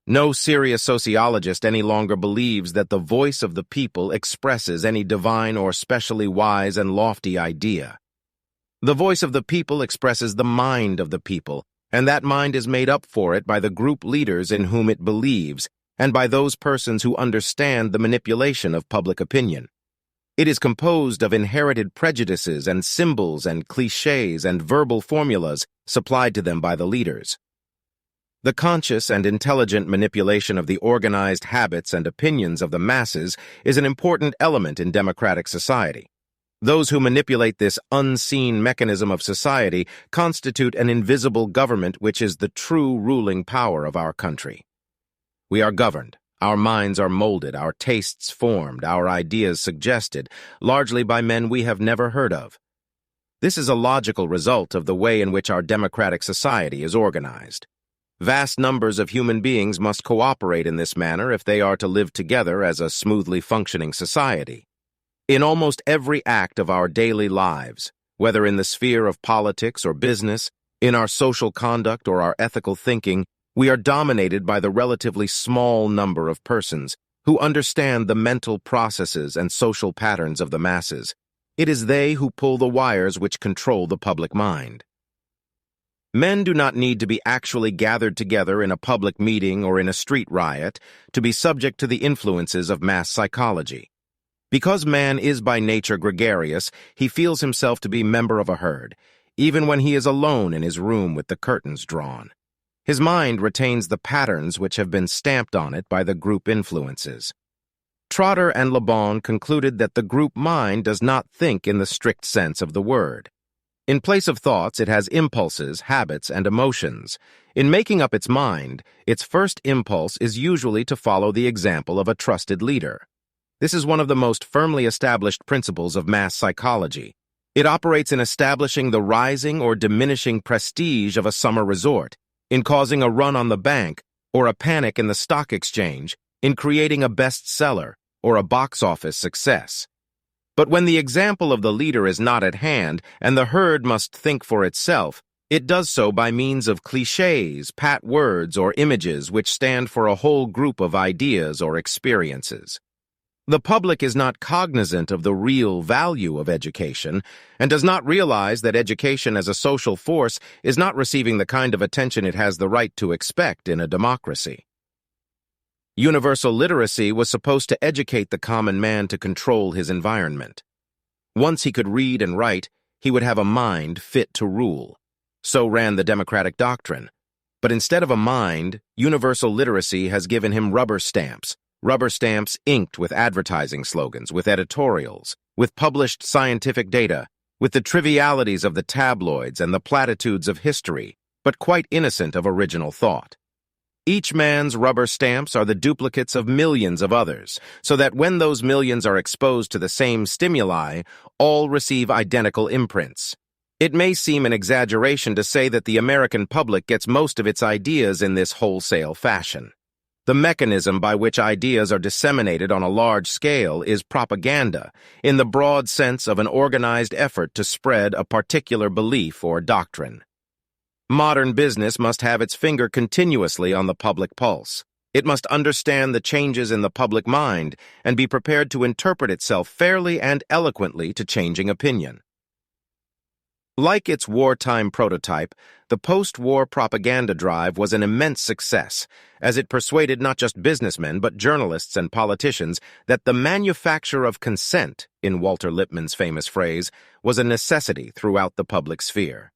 No serious sociologist any longer believes that the voice of the people expresses any divine or specially wise and lofty idea. The voice of the people expresses the mind of the people, and that mind is made up for it by the group leaders in whom it believes, and by those persons who understand the manipulation of public opinion. It is composed of inherited prejudices and symbols and clichés and verbal formulas supplied to them by the leaders. The conscious and intelligent manipulation of the organized habits and opinions of the masses is an important element in democratic society. Those who manipulate this unseen mechanism of society constitute an invisible government which is the true ruling power of our country. We are governed, our minds are molded, our tastes formed, our ideas suggested, largely by men we have never heard of. This is a logical result of the way in which our democratic society is organized. Vast numbers of human beings must cooperate in this manner if they are to live together as a smoothly functioning society. In almost every act of our daily lives, whether in the sphere of politics or business, in our social conduct or our ethical thinking, we are dominated by the relatively small number of persons who understand the mental processes and social patterns of the masses. It is they who pull the wires which control the public mind. Men do not need to be actually gathered together in a public meeting or in a street riot to be subject to the influences of mass psychology. Because man is by nature gregarious, he feels himself to be member of a herd, even when he is alone in his room with the curtains drawn. His mind retains the patterns which have been stamped on it by the group influences. Trotter and Le Bon concluded that the group mind does not think in the strict sense of the word. In place of thoughts, it has impulses, habits, and emotions. In making up its mind, its first impulse is usually to follow the example of a trusted leader. This is one of the most firmly established principles of mass psychology. It operates in establishing the rising or diminishing prestige of a summer resort, in causing a run on the bank or a panic in the stock exchange, in creating a bestseller or a box office success. But when the example of the leader is not at hand and the herd must think for itself, it does so by means of clichés, pat words, or images which stand for a whole group of ideas or experiences. The public is not cognizant of the real value of education and does not realize that education as a social force is not receiving the kind of attention it has the right to expect in a democracy. Universal literacy was supposed to educate the common man to control his environment. Once he could read and write, he would have a mind fit to rule. So ran the democratic doctrine. But instead of a mind, universal literacy has given him rubber stamps inked with advertising slogans, with editorials, with published scientific data, with the trivialities of the tabloids and the platitudes of history, but quite innocent of original thought. Each man's rubber stamps are the duplicates of millions of others, so that when those millions are exposed to the same stimuli, all receive identical imprints. It may seem an exaggeration to say that the American public gets most of its ideas in this wholesale fashion. The mechanism by which ideas are disseminated on a large scale is propaganda, in the broad sense of an organized effort to spread a particular belief or doctrine. Modern business must have its finger continuously on the public pulse. It must understand the changes in the public mind and be prepared to interpret itself fairly and eloquently to changing opinion. Like its wartime prototype, the post-war propaganda drive was an immense success, as it persuaded not just businessmen but journalists and politicians that the manufacture of consent, in Walter Lippmann's famous phrase, was a necessity throughout the public sphere.